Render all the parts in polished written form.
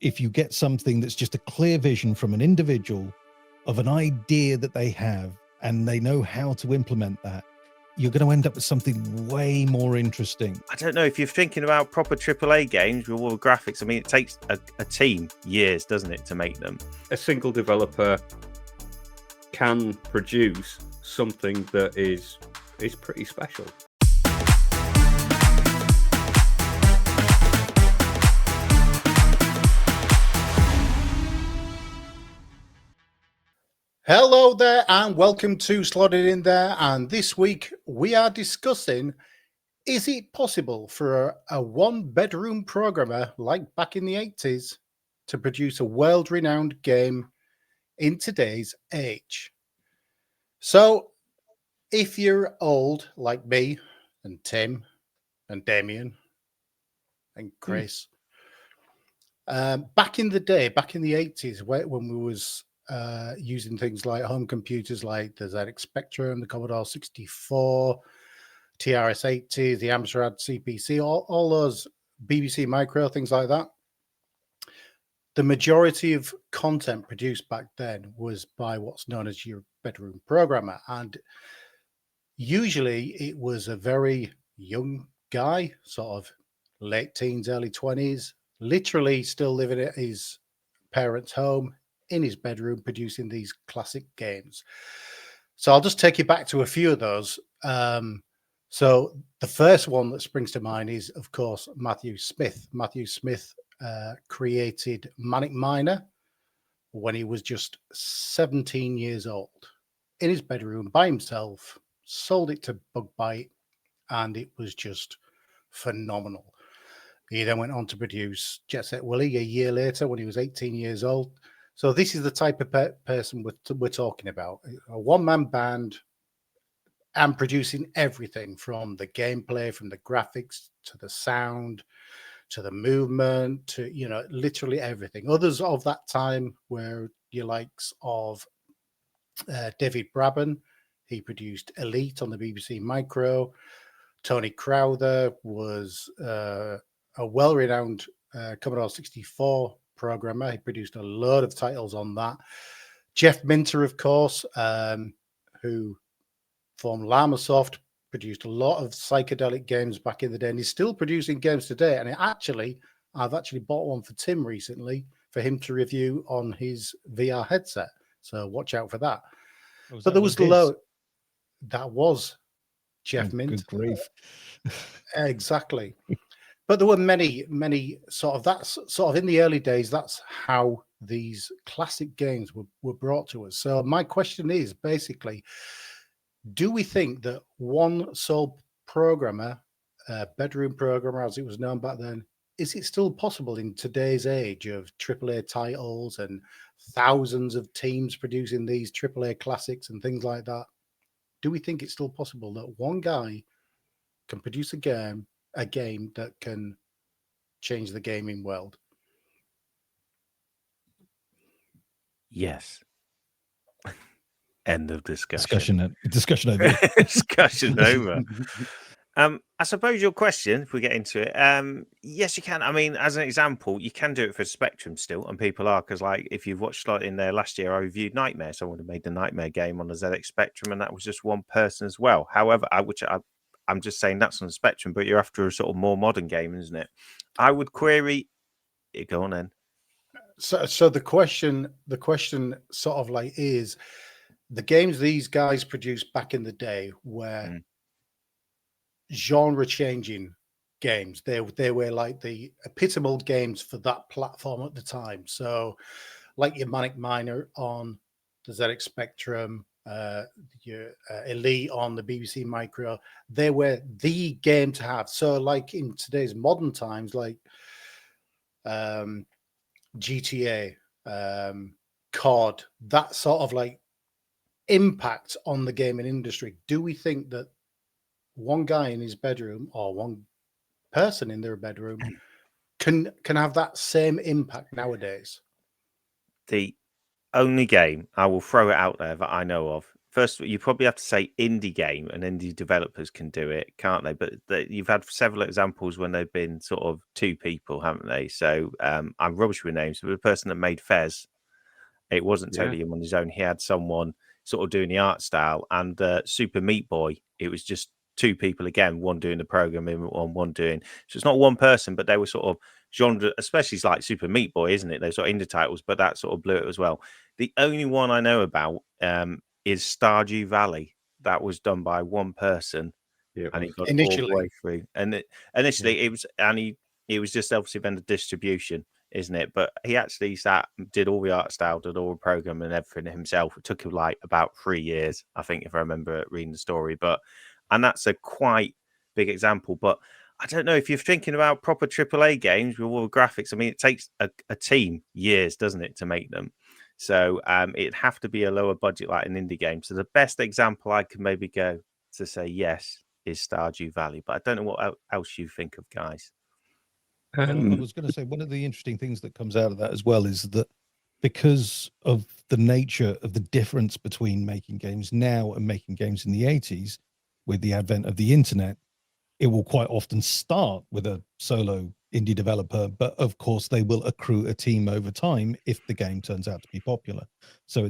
if you get something that's just a clear vision from an individual of an idea that they have and they know how to implement that, you're going to end up with something way more interesting. I don't know if you're thinking about proper AAA games with all the graphics. I mean, it takes a team years, doesn't it, to make them? A single developer can produce something that is pretty special. Hello there and welcome to Slotted In There, and this week we are discussing, is it possible for a one-bedroom programmer like back in the 80s to produce a world-renowned game in today's age? So if you're old like me and Tim and Damien and Chris, back in the day, back in the 80s when we was using things like home computers like the ZX Spectrum, the Commodore 64, TRS-80, the Amstrad CPC, all those BBC Micro, things like that. The majority of content produced back then was by what's known as your bedroom programmer. And usually it was a very young guy, sort of late teens, early 20s, literally still living at his parents' home, in his bedroom, producing these classic games. So I'll just take you back to a few of those. So the first one that springs to mind is, of course, Matthew Smith. Matthew Smith created Manic Miner when he was just 17 years old, in his bedroom by himself, sold it to Bug-Byte, and it was just phenomenal. He then went on to produce Jet Set Willy a year later when he was 18 years old. So this is the type of person we're talking about. A one-man band and producing everything from the gameplay, from the graphics, to the sound, to the movement, to, you know, literally everything. Others of that time were your likes of David Braben. He produced Elite on the BBC Micro. Tony Crowther was a well-renowned Commodore 64 programmer. He produced a load of titles on that. Jeff Minter, of course, who formed Llamasoft, produced a lot of psychedelic games back in the day, and he's still producing games today. And I've actually bought one for Tim recently for him to review on his VR headset. So watch out for that. But there was that was Jeff Mint. Good grief. Exactly. But there were many sort of, that's sort of in the early days, that's how these classic games were brought to us. So my question is basically, do we think that one sole programmer, bedroom programmer as it was known back then, is it still possible in today's age of AAA titles and thousands of teams producing these AAA classics and things like that? Do we think it's still possible that one guy can produce a game that can change the gaming world? Yes. End of discussion. Discussion over. Discussion over. I suppose your question, if we get into it, yes, you can. I mean, as an example, you can do it for Spectrum still, and people are, because like if you've watched like in there last year, I reviewed Nightmare. Someone had made the Nightmare game on the ZX Spectrum, and that was just one person as well. However, I'm just saying that's on the Spectrum, but you're after a sort of more modern game, isn't it? I would query. Go on then. So the question sort of like is, the games these guys produced back in the day were genre-changing games. They were like the epitomal games for that platform at the time. So, like your Manic Miner on the ZX Spectrum, your Elite on the BBC Micro, they were the game to have. So, like in today's modern times, like GTA, COD, that sort of like impact on the gaming industry. Do we think that one guy in his bedroom or one person in their bedroom can have that same impact nowadays? The only game, I will throw it out there, that I know of first you probably have to say indie game, and indie developers can do it, can't they? But you've had several examples when they've been sort of two people, haven't they? So I'm rubbish with names, but the person that made Fez, it wasn't totally him on his own. He had someone sort of doing the art style, and Super Meat Boy, it was just two people again, one doing the programming, one doing. So it's not one person, but they were sort of genre, especially like Super Meat Boy, isn't it? Those sort of indie titles, but that sort of blew it as well. The only one I know about is Stardew Valley. That was done by one person, and it got all the Initially. way through. And initially, it was, and he was just obviously then the distribution, isn't it? But he actually did all the art style, did all the program and everything himself. It took him like about 3 years, I think, if I remember reading the story. And that's a quite big example. But I don't know if you're thinking about proper AAA games with all the graphics. I mean, it takes a team years, doesn't it, to make them? So it'd have to be a lower budget like an indie game. So the best example I could maybe go to say yes is Stardew Valley. But I don't know what else you think of, guys. I was going to say one of the interesting things that comes out of that as well is that because of the nature of the difference between making games now and making games in the 80s, with the advent of the internet, it will quite often start with a solo indie developer, but of course they will accrue a team over time if the game turns out to be popular. So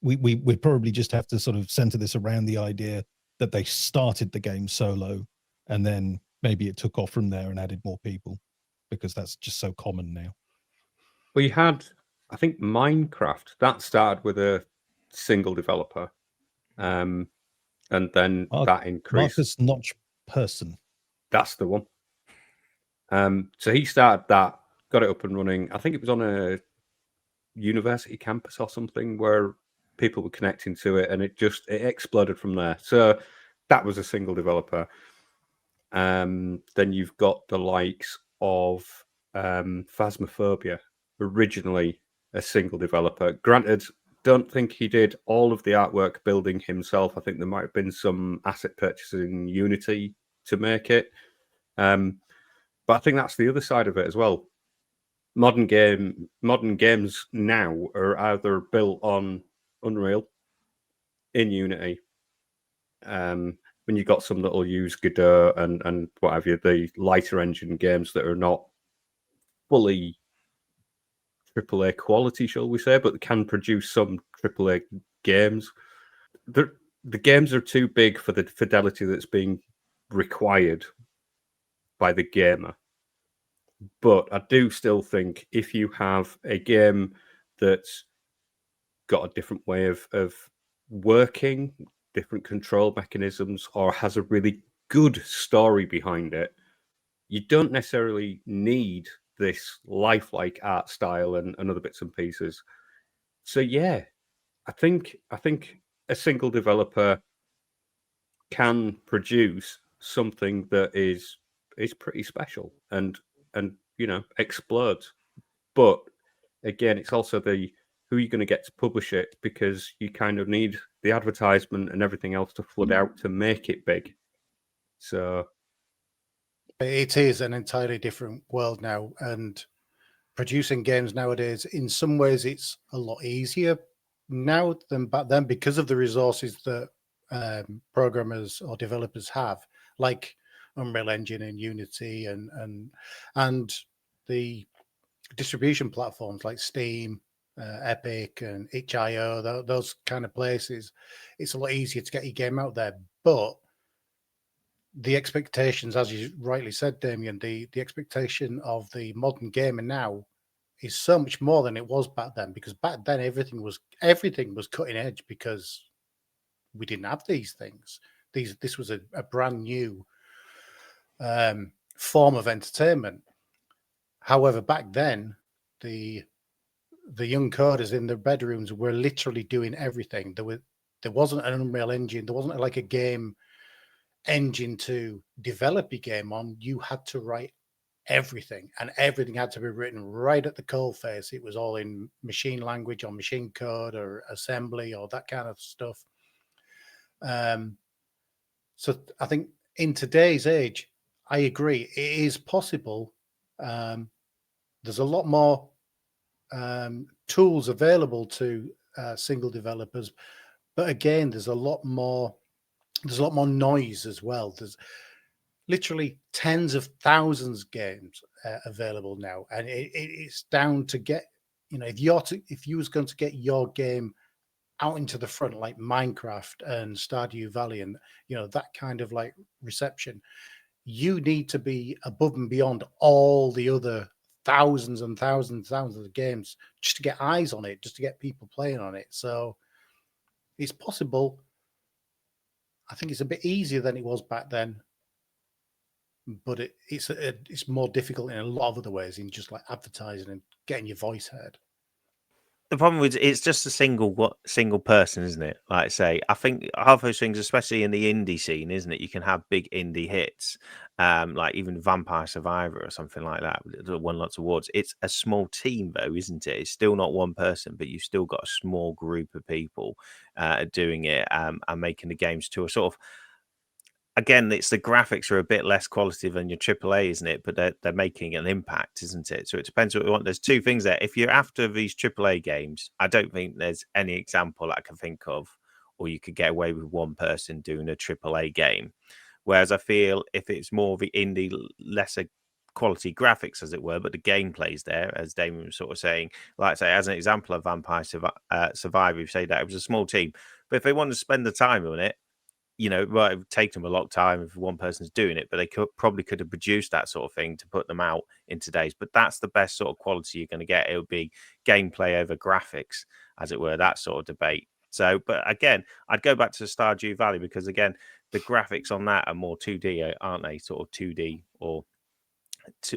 we probably just have to sort of center this around the idea that they started the game solo and then maybe it took off from there and added more people, because that's just so common now. We had, I think, Minecraft that started with a single developer, and then that increased. Marcus Notch Person. That's the one. So he started that, got it up and running. I think it was on a university campus or something where people were connecting to it, and it exploded from there. So that was a single developer. Then you've got the likes of Phasmophobia, originally a single developer. Granted, don't think he did all of the artwork building himself. I think there might have been some asset purchases in Unity to make it. But I think that's the other side of it as well. Modern games now are either built on Unreal, in Unity. When you've got some that'll use Godot and what have you, the lighter engine games that are not fully AAA quality, shall we say, but can produce some AAA games. The games are too big for the fidelity that's being required by the gamer. But I do still think if you have a game that's got a different way of working, different control mechanisms, or has a really good story behind it, you don't necessarily need this lifelike art style and other bits and pieces. So yeah, I think a single developer can produce something that is pretty special and explodes. But again, it's also who you're going to get to publish it, because you kind of need the advertisement and everything else to flood out to make it big. So it is an entirely different world now, and producing games nowadays, in some ways, it's a lot easier now than back then because of the resources that programmers or developers have, like Unreal Engine and Unity, and the distribution platforms like Steam, Epic, and itch.io. Those kind of places. It's a lot easier to get your game out there, but the expectations, as you rightly said, Damien, the expectation of the modern gamer now is so much more than it was back then, because back then everything was cutting edge because we didn't have these things. This was a brand new form of entertainment. However, back then the young coders in their bedrooms were literally doing everything. There wasn't an Unreal Engine. There wasn't like a game engine to develop a game on. You had to write everything, and everything had to be written right at the coalface. It was all in machine language or machine code or assembly or that kind of stuff. So I think in today's age, I agree, it is possible. There's a lot more tools available to single developers, But again, there's a lot more noise as well. There's literally tens of thousands of games available now, and it's down to get, if you was going to get your game out into the front like Minecraft and Stardew Valley and that kind of like reception, you need to be above and beyond all the other thousands and thousands of games just to get eyes on it, just to get people playing on it. So it's possible. I think it's a bit easier than it was back then, but it's more difficult in a lot of other ways, in just like advertising and getting your voice heard. The problem with it's just a single person, isn't it? Like I say, I think half those things, especially in the indie scene, isn't it? You can have big indie hits, like even Vampire Survivor or something like that, that won lots of awards. It's a small team, though, isn't it? It's still not one person, but you've still got a small group of people doing it and making the games to a sort of. Again, it's the graphics are a bit less quality than your AAA, isn't it? But they're making an impact, isn't it? So it depends what we want. There's two things there. If you're after these AAA games, I don't think there's any example I can think of, or you could get away with one person doing a AAA game. Whereas I feel if it's more the indie, lesser quality graphics, as it were, but the gameplay's there, as Damien was sort of saying. Like I say, as an example of Vampire Survivor, you say that it was a small team, but if they wanted to spend the time on it, well, it would take them a lot of time if one person's doing it, but they probably could have produced that sort of thing to put them out in today's. But that's the best sort of quality you're going to get. It would be gameplay over graphics, as it were, that sort of debate. So, but again, I'd go back to Stardew Valley because, again, the graphics on that are more 2D, aren't they? Sort of 2D or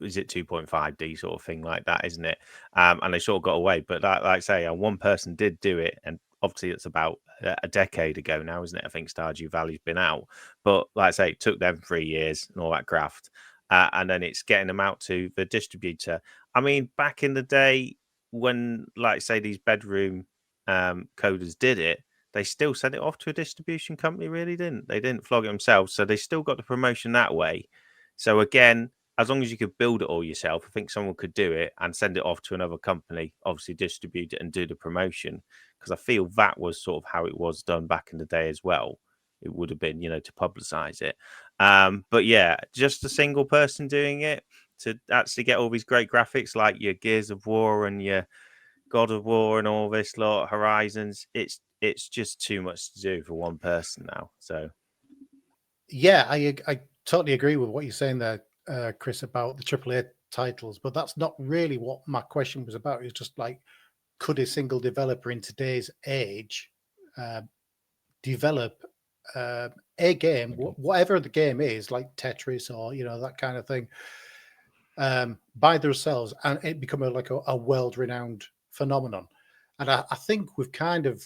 is it 2.5D sort of thing like that, isn't it? And they sort of got away. But like I say, one person did do it, and obviously it's about a decade ago now, isn't it? I think Stardew Valley's been out, but like I say, it took them 3 years and all that graft, and then it's getting them out to the distributor. I mean, back in the day when, like I say, these bedroom coders did it, they still sent it off to a distribution company. Really didn't they? Didn't flog it themselves, so they still got the promotion that way. So again, as long as you could build it all yourself, I think someone could do it and send it off to another company, obviously distribute it and do the promotion. Because I feel that was sort of how it was done back in the day as well. It would have been, to publicize it. But yeah, just a single person doing it to actually get all these great graphics like your Gears of War and your God of War and all this lot, Horizons. It's just too much to do for one person now. So yeah, I totally agree with what you're saying there, Chris, about the AAA titles, but that's not really what my question was about. It's just like, could a single developer in today's age develop a game, whatever the game is, like Tetris or that kind of thing, by themselves, and it become a world-renowned phenomenon? And I think we've kind of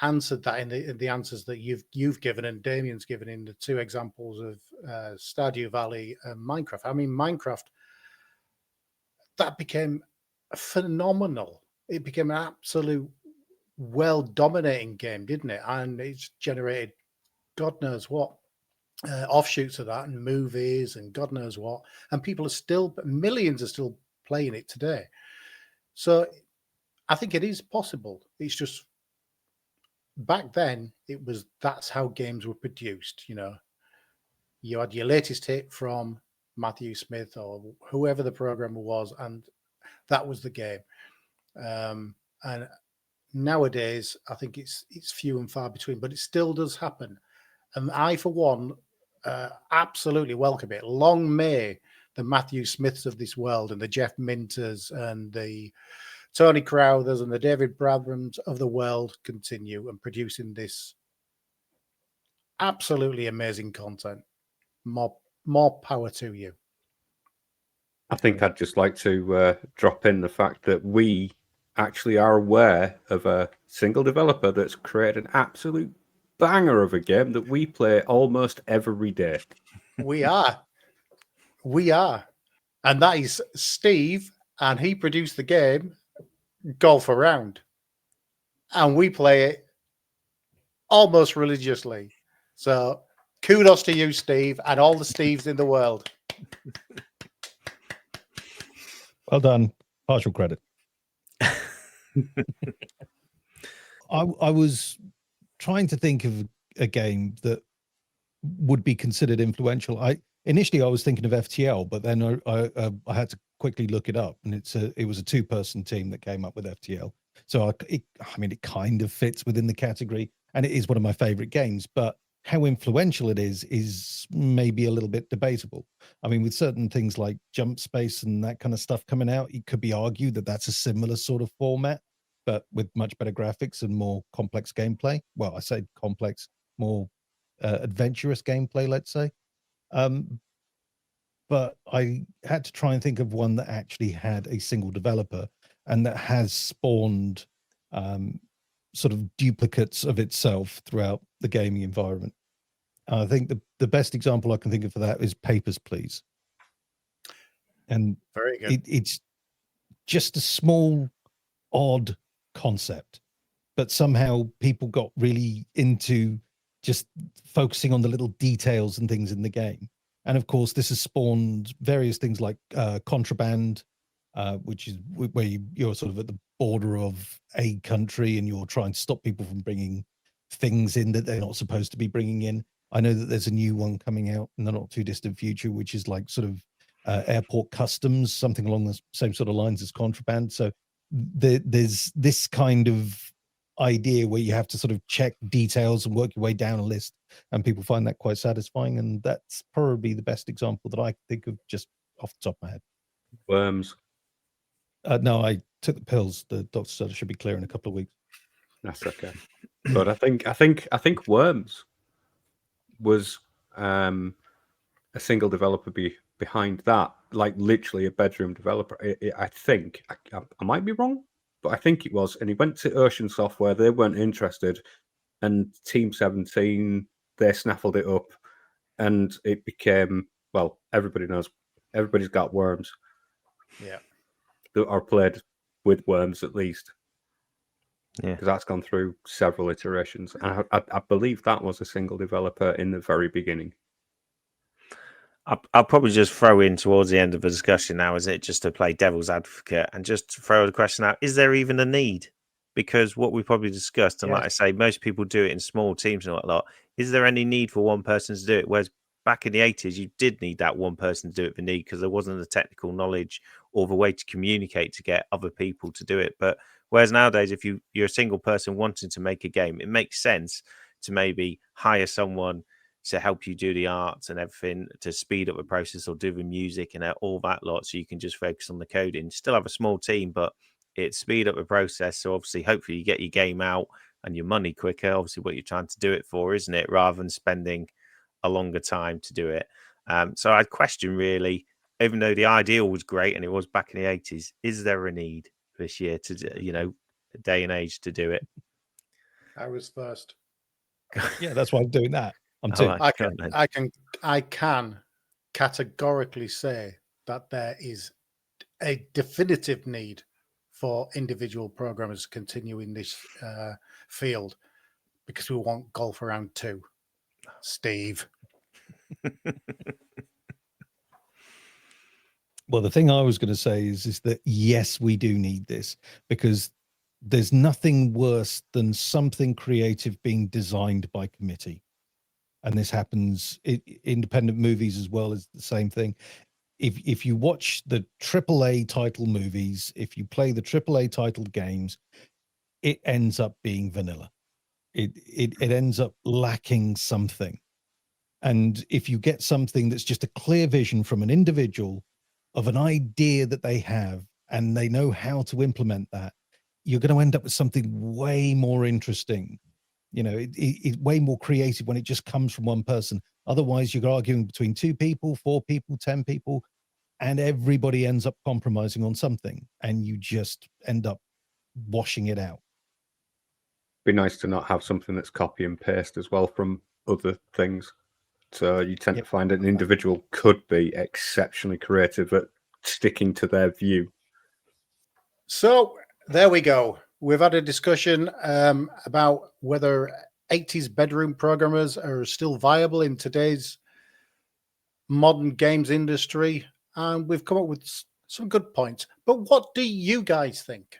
answered that in the answers that you've given and Damien's given in the two examples of Stardew Valley and Minecraft. I mean, Minecraft, that became phenomenal. It became an absolute dominating game, didn't it? And it's generated God knows what offshoots of that, and movies and God knows what. And millions are still playing it today. So I think it is possible. It's just back then that's how games were produced. You had your latest hit from Matthew Smith or whoever the programmer was, and that was the game. And nowadays, I think it's few and far between, but it still does happen. And I, for one, absolutely welcome it. Long may the Matthew Smiths of this world and the Jeff Minters and the Tony Crowthers and the David Bradburns of the world continue and producing this absolutely amazing content. More power to you. I think I'd just like to drop in the fact that we actually are aware of a single developer that's created an absolute banger of a game that we play almost every day. We are. And that is Steve, and he produced the game Golf Around. And we play it almost religiously. So kudos to you, Steve, and all the Steves in the world. Well done. Partial credit. I was trying to think of a game that would be considered influential. Initially I was thinking of FTL, but then I had to quickly look it up, and it was a 2-person team that came up with FTL. So it kind of fits within the category, and it is one of my favorite games. But how influential it is maybe a little bit debatable. I mean, with certain things like Jump Space and that kind of stuff coming out, it could be argued that that's a similar sort of format, but with much better graphics and more complex gameplay. Well, I say complex, more adventurous gameplay, let's say. But I had to try and think of one that actually had a single developer and that has spawned sort of duplicates of itself throughout the gaming environment. I think the best example I can think of for that is Papers, Please. And very good. It's just a small, odd concept, but somehow people got really into just focusing on the little details and things in the game. And of course, this has spawned various things like Contraband, which is where you're sort of at the border of a country and you're trying to stop people from bringing things in that they're not supposed to be bringing in. I know that there's a new one coming out in the not too distant future, which is like sort of airport customs, something along the same sort of lines as Contraband. So there's this kind of idea where you have to sort of check details and work your way down a list, and people find that quite satisfying. And that's probably the best example that I can think of just off the top of my head. Worms. No, I took the pills. The doctor said I should be clear in a couple of weeks. That's okay. But I think Worms was a single developer behind that, like literally a bedroom developer. I think I might be wrong, but I think it was. And he went to Ocean Software. They weren't interested, and Team 17 they snaffled it up, and it became, well, everybody knows. Everybody's got Worms. Yeah. That are played with Worms at least. Yeah, Because that's gone through several iterations. And I believe that was a single developer in the very beginning. I'll probably just throw in towards the end of the discussion now, is it, just to play devil's advocate and just throw the question out, is there even a need? Because what we probably discussed, and like I say, most people do it in small teams and whatnot. Is there any need for one person to do it? Whereas back in the 80s, you did need that one person to do it for need, because there wasn't the technical knowledge or the way to communicate to get other people to do it. But whereas nowadays, if you're a single person wanting to make a game, it makes sense to maybe hire someone to help you do the arts and everything, to speed up the process, or do the music and all that lot, so you can just focus on the coding. Still have a small team, but it speed up the process. So obviously, hopefully you get your game out and your money quicker. Obviously, what you're trying to do it for, isn't it? Rather than spending a longer time to do it. So I'd question, really, even though the ideal was great and it was back in the 80s, is there a need this year to, day and age to do it? I was first. Yeah, that's why I'm doing that. I'm too. I can categorically say that there is a definitive need for individual programmers to continue in this field, because we want golf around 2. Steve. Well, the thing I was going to say is that yes, we do need this, because there's nothing worse than something creative being designed by committee. And this happens in independent movies as well, as the same thing. If you watch the AAA title movies, if you play the AAA titled games, it ends up being vanilla. It ends up lacking something. And if you get something that's just a clear vision from an individual of an idea that they have, and they know how to implement that, you're going to end up with something way more interesting. It's way more creative when it just comes from one person. Otherwise, you're arguing between 2 people, 4 people, 10 people, and everybody ends up compromising on something, and you just end up washing it out. Be nice to not have something that's copy and paste as well from other things. So you tend to find an individual could be exceptionally creative at sticking to their view. So there we go. We've had a discussion about whether 80s bedroom programmers are still viable in today's modern games industry. And we've come up with some good points. But what do you guys think?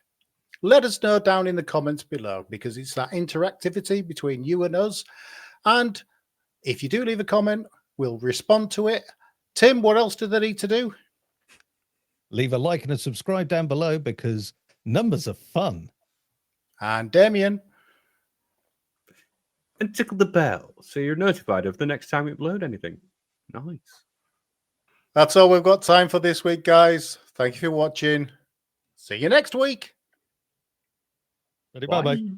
let us know down in the comments below, because it's that interactivity between you and us. And if you do leave a comment, we'll respond to it. Tim, what else do they need to do? Leave a like and a subscribe down below, because numbers are fun. And Damien. And tickle the bell so you're notified of the next time we upload anything. Nice. That's all we've got time for this week, guys. Thank you for watching. See you next week. Bye-bye.